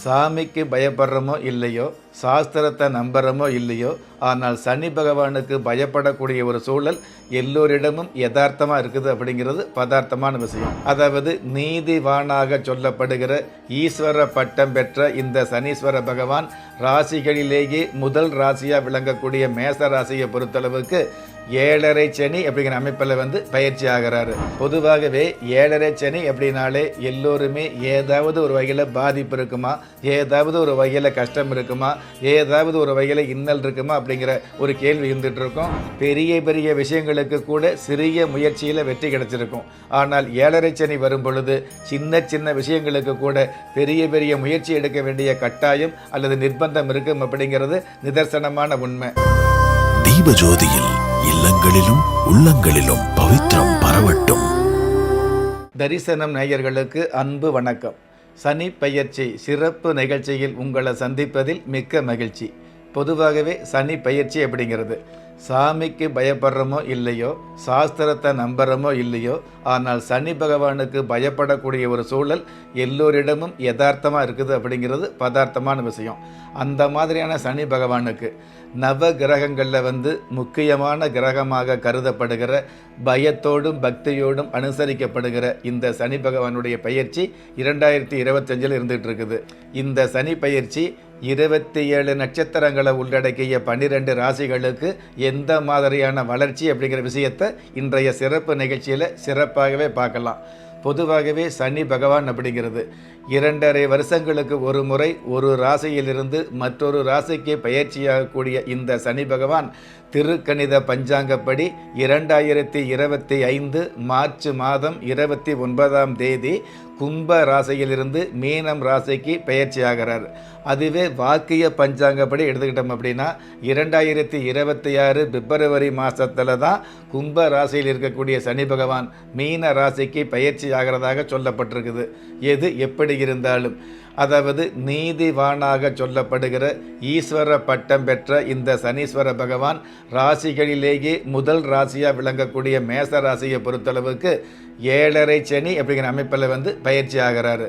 சாமிக்கு பயப்படுறோமோ இல்லையோ, சாஸ்திரத்தை நம்புறோமோ இல்லையோ, ஆனால் சனி பகவானுக்கு பயப்படக்கூடிய ஒரு சூழல் எல்லோரிடமும் யதார்த்தமாக இருக்குது அப்படிங்கிறது பதார்த்தமான விஷயம். அதாவது நீதிவானாக சொல்லப்படுகிற ஈஸ்வர பட்டம் பெற்ற இந்த சனீஸ்வர பகவான் ராசிகளிலேயே முதல் ராசியாக விளங்கக்கூடிய மேச ராசியை பொறுத்தளவுக்கு 7.5 சனி அப்படிங்கிற அமைப்பில் பயிற்சி ஆகிறாரு. பொதுவாகவே 7.5 சனி அப்படின்னாலே எல்லோருமே ஏதாவது ஒரு வகையில் பாதிப்பு இருக்குமா, ஏதாவது ஒரு வகையில் கஷ்டம் இருக்குமா, ஏதாவது ஒரு வகையில் இன்னல் இருக்குமா அப்படிங்கிற ஒரு கேள்வி இருந்துட்டு இருக்கும். பெரிய பெரிய விஷயங்களுக்கு கூட சிறிய முயற்சியில் வெற்றி கிடைச்சிருக்கும். ஆனால் 7.5 சனி வரும் பொழுது சின்ன சின்ன விஷயங்களுக்கு கூட பெரிய பெரிய முயற்சி எடுக்க வேண்டிய கட்டாயம் அல்லது நிர்பந்தம் இருக்கும் அப்படிங்கிறது நிதர்சனமான உண்மை. தீபஜோதியில் இல்லங்களிலும் உள்ளங்களிலும் பவித்ரம் பரவட்டும். தரிசனம் நேயர்களுக்கு அன்பு வணக்கம். சனி பெயர்ச்சி சிறப்பு நிகழ்ச்சியில் உங்களை சந்திப்பதில் மிக்க மகிழ்ச்சி. பொதுவாகவே சனி பெயர்ச்சி அப்படிங்கிறது சாமிக்கு பயப்படுறோமோ இல்லையோ, சாஸ்திரத்தை நம்புறோமோ இல்லையோ, ஆனால் சனி பகவானுக்கு பயப்படக்கூடிய ஒரு சூழல் எல்லோரிடமும் யதார்த்தமாக இருக்குது அப்படிங்கிறது பதார்த்தமான விஷயம். அந்த மாதிரியான சனி பகவானுக்கு நவ கிரகங்களில் முக்கியமான கிரகமாக கருதப்படுகிற பயத்தோடும் பக்தியோடும் அனுசரிக்கப்படுகிற இந்த சனி பகவானுடைய பயிற்சி 2025 இருந்துகிட்டு இருக்குது. இந்த சனி பயிற்சி 27 நட்சத்திரங்களை உள்ளடக்கிய 12 ராசிகளுக்கு எந்த மாதிரியான வளர்ச்சி அப்படிங்கிற விஷயத்தை இன்றைய சிறப்பு நிகழ்ச்சியில் சிறப்பாகவே பார்க்கலாம். பொதுவாகவே சனி பகவான் அப்படிங்கிறது 2.5 வருஷங்களுக்கு ஒரு முறை ஒரு ராசியிலிருந்து மற்றொரு ராசிக்கு பயிற்சியாகக்கூடிய இந்த சனி பகவான் திருக்கணித பஞ்சாங்கப்படி 2025 மார்ச் மாதம் 29ஆம் தேதி கும்ப ராசியிலிருந்து மீனம் ராசிக்கு பயிற்சி ஆகிறார். அதுவே வாக்கிய பஞ்சாங்கப்படி எடுத்துக்கிட்டோம் அப்படின்னா 2026 பிப்ரவரி மாதத்தில் தான் கும்ப ராசியில் இருக்கக்கூடிய சனி பகவான் மீன ராசிக்கு பயிற்சி ஆகிறதாக சொல்லப்பட்டிருக்குது. எது எப்படி இருந்தாலும் அதாவது நீதிவானாக சொல்லப்படுகிற ஈஸ்வர பட்டம் பெற்ற இந்த சனீஸ்வர பகவான் ராசிகளிலேயே முதல் ராசியாக விளங்கக்கூடிய மேச ராசியை பொறுத்தளவுக்கு 7.5 சனி அப்படிங்கிற அமைப்பில் பயிற்சி ஆகிறாரு.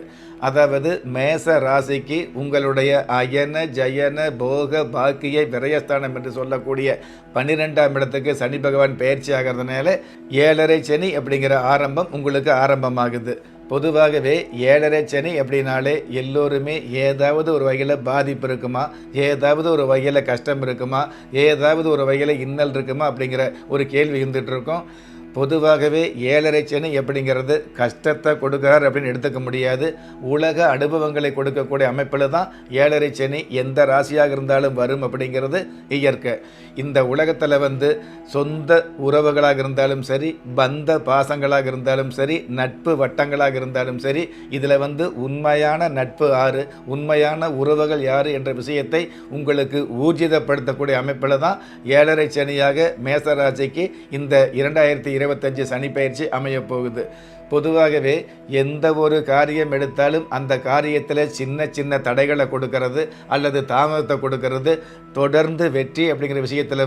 அதாவது மேச ராசிக்கு உங்களுடைய அயன ஜயன போக பாக்கிய விரயஸ்தானம் என்று சொல்லக்கூடிய 12ஆம் இடத்துக்கு சனி பகவான் பயிற்சி ஆகிறதுனால 7.5 சனி அப்படிங்கிற ஆரம்பம் உங்களுக்கு ஆரம்பமாகுது. பொதுவாகவே 7.5 சனி அப்படின்னாலே எல்லோருமே ஏதாவது ஒரு வகையில் பாதிப்பு இருக்குமா, ஏதாவது ஒரு வகையில் கஷ்டம் இருக்குமா, ஏதாவது ஒரு வகையில் இன்னல் இருக்குமா அப்படிங்கிற ஒரு கேள்வி இருந்துகிட்டு இருக்கும். பொதுவாகவே 7.5 சனி அப்படிங்கிறது கஷ்டத்தை கொடுக்குறார் அப்படின்னு எடுத்துக்க முடியாது. உலக அனுபவங்களை கொடுக்கக்கூடிய அமைப்பில் தான் 7.5 சனி எந்த ராசியாக இருந்தாலும் வரும் அப்படிங்கிறது இயற்கை. இந்த உலகத்தில் சொந்த உறவுகளாக இருந்தாலும் சரி, பந்த பாசங்களாக இருந்தாலும் சரி, நட்பு வட்டங்களாக இருந்தாலும் சரி, இதில் உண்மையான நட்பு யாரு, உண்மையான உறவுகள் யாரு என்ற விஷயத்தை உங்களுக்கு ஊர்ஜிதப்படுத்தக்கூடிய அமைப்பில் தான் 7.5 சனியாக மேசராசிக்கு இந்த 2025 சனி பயிற்சி அமையப் போகுது. பொதுவாகவே எந்த ஒரு காரியம் எடுத்தாலும் அந்த காரியத்தில் சின்ன சின்ன தடைகளை கொடுக்கறது அல்லது தாமதத்தை கொடுக்கறது, தொடர்ந்து வெற்றி அப்படிங்கிற விஷயத்தில்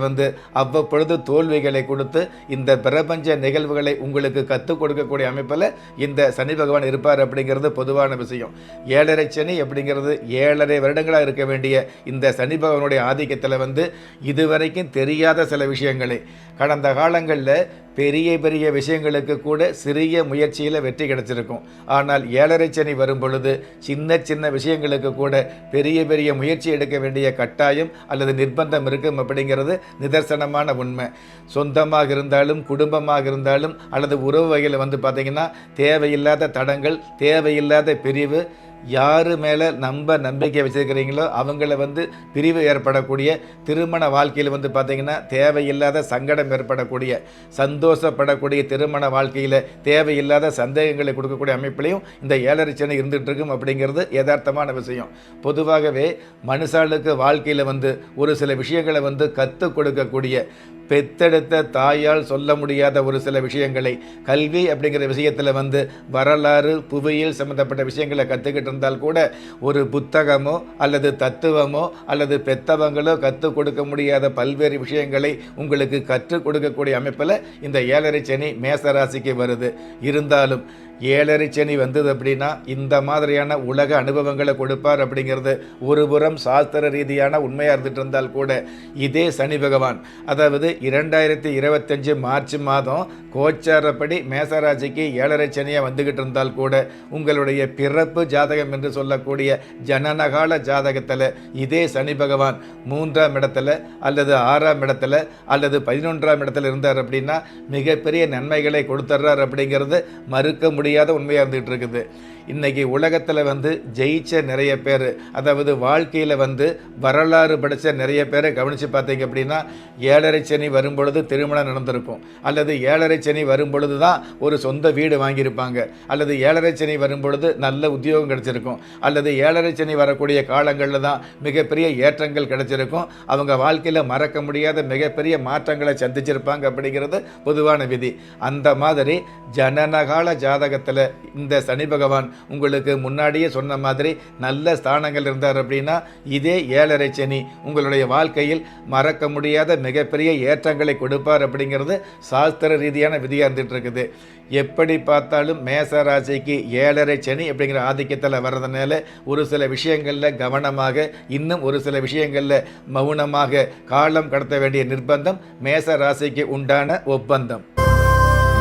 அவ்வப்பொழுது தோல்விகளை கொடுத்து இந்த பிரபஞ்ச நிகழ்வுகளை உங்களுக்கு கற்றுக் கொடுக்கக்கூடிய அமைப்பில் இந்த சனி பகவான் இருப்பார் அப்படிங்கிறது பொதுவான விஷயம். 7.5 சனி அப்படிங்கிறது 7.5 வருடங்களாக இருக்க வேண்டிய இந்த சனி பகவானுடைய ஆதிக்கத்தில் இதுவரைக்கும் தெரியாத சில விஷயங்களை கடந்த காலங்களில் பெரிய பெரிய விஷயங்களுக்கு கூட சிறிய முயற்சியில் வெற்றி கிடைச்சிருக்கும். ஆனால் 7.5 சனி வரும் பொழுது சின்ன சின்ன விஷயங்களுக்கு கூட பெரிய பெரிய முயற்சி எடுக்க வேண்டிய கட்டாயம் அல்லது நிர்பந்தம் இருக்கும் அப்படிங்கிறது நிதர்சனமான உண்மை. சொந்தமாக இருந்தாலும் குடும்பமாக இருந்தாலும் அல்லது உறவு வகையில் பார்த்திங்கன்னா தேவையில்லாத தடங்கள், தேவையில்லாத பிரிவு, யார் மேலே நம்பிக்கை வச்சுருக்கிறீங்களோ அவங்கள பிரிவு ஏற்படக்கூடிய, திருமண வாழ்க்கையில் பார்த்திங்கன்னா தேவையில்லாத சங்கடம் ஏற்படக்கூடிய, சந்தோஷப்படக்கூடிய திருமண வாழ்க்கையில் தேவையில்லாத சந்தேகங்களை கொடுக்கக்கூடிய அமைப்பிலையும் இந்த 7.5 சனி இருந்துகிட்டு இருக்கும் அப்படிங்கிறது யதார்த்தமான விஷயம். பொதுவாகவே மனுஷாளுக்கு வாழ்க்கையில் ஒரு சில விஷயங்களை கற்றுக் கொடுக்கக்கூடிய, பெத்தெடுத்த தாயால் சொல்ல முடியாத ஒரு சில விஷயங்களை, கல்வி அப்படிங்கிற விஷயத்தில் வரலாறு புவியியல் சம்மந்தப்பட்ட விஷயங்களை கற்றுக்கிட்டு இருந்தால் கூட ஒரு புத்தகமோ அல்லது தத்துவமோ அல்லது பெத்தவங்களோ கற்றுக் கொடுக்க முடியாத பல்வேறு விஷயங்களை உங்களுக்கு கற்றுக் கொடுக்கக்கூடிய அமைப்பில் இந்த 7.5 சனி மேசராசிக்கு வருது. இருந்தாலும் ஏழரை சனி வந்தது அப்படின்னா இந்த மாதிரியான உலக அனுபவங்களை கொடுப்பார் அப்படிங்கிறது ஒரு புறம் சாஸ்திர ரீதியான உண்மையாக இருந்துட்டு இருந்தால் கூட, இதே சனி பகவான் அதாவது 2025 மார்ச் மாதம் கோச்சாரப்படி மேசராசிக்கு ஏழரை சனியாக வந்துக்கிட்டு இருந்தால் கூட, உங்களுடைய பிறப்பு ஜாதகம் என்று சொல்லக்கூடிய ஜனனகால ஜாதகத்தில் இதே சனி பகவான் 3ஆம் இடத்துல அல்லது 6ஆம் இடத்துல அல்லது 11ஆம் இடத்துல இருந்தார் அப்படின்னா மிகப்பெரிய நன்மைகளை கொடுத்துட்றார் அப்படிங்கிறது மறுக்க முடியாத உண்மையாக இருந்துகிட்டு இருக்குது. இன்றைக்கி உலகத்தில் ஜெயிச்ச நிறைய பேர், அதாவது வாழ்க்கையில் வரலாறு படைத்த நிறைய பேரை கவனித்து பார்த்தீங்க அப்படின்னா, ஏழரை சனி வரும்பொழுது திருமணம் நடந்திருக்கும், அல்லது ஏழரை சனி வரும்பொழுது தான் ஒரு சொந்த வீடு வாங்கியிருப்பாங்க, அல்லது ஏழரை சனி வரும்பொழுது நல்ல உத்தியோகம் கிடைச்சிருக்கும், அல்லது ஏழரை சனி வரக்கூடிய காலங்களில் தான் மிகப்பெரிய ஏற்றங்கள் கிடைச்சிருக்கும். அவங்க வாழ்க்கையில் மறக்க முடியாத மிகப்பெரிய மாற்றங்களை சந்திச்சிருப்பாங்க அப்படிங்கிறது பொதுவான விதி. அந்த மாதிரி ஜனனகால ஜாதகத்தில் இந்த சனி பகவான் உங்களுக்கு முன்னாடியே சொன்ன மாதிரி நல்ல ஸ்தானங்கள் இருந்தார் அப்படின்னா, இதே ஏழரை சனி உங்களுடைய வாழ்க்கையில் மறக்க முடியாத மிகப்பெரிய ஏற்றங்களை கொடுப்பார் அப்படிங்கிறது சாஸ்திர ரீதியான விதியாக இருந்துட்டு இருக்குது. எப்படி பார்த்தாலும் மேச ராசிக்கு ஏழரை சனி அப்படிங்கிற ஆதிக்கத்தில் வர்றதுனால ஒரு சில விஷயங்களில் கவனமாக, இன்னும் ஒரு சில விஷயங்களில் மௌனமாக காலம் கடத்த வேண்டிய நிர்பந்தம் மேச ராசிக்கு உண்டான ஒப்பந்தம்.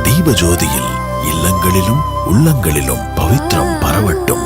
தீபஜோதியில் இல்லங்களிலும் உள்ளங்களிலும் பவித்திரம் பரவட்டும்.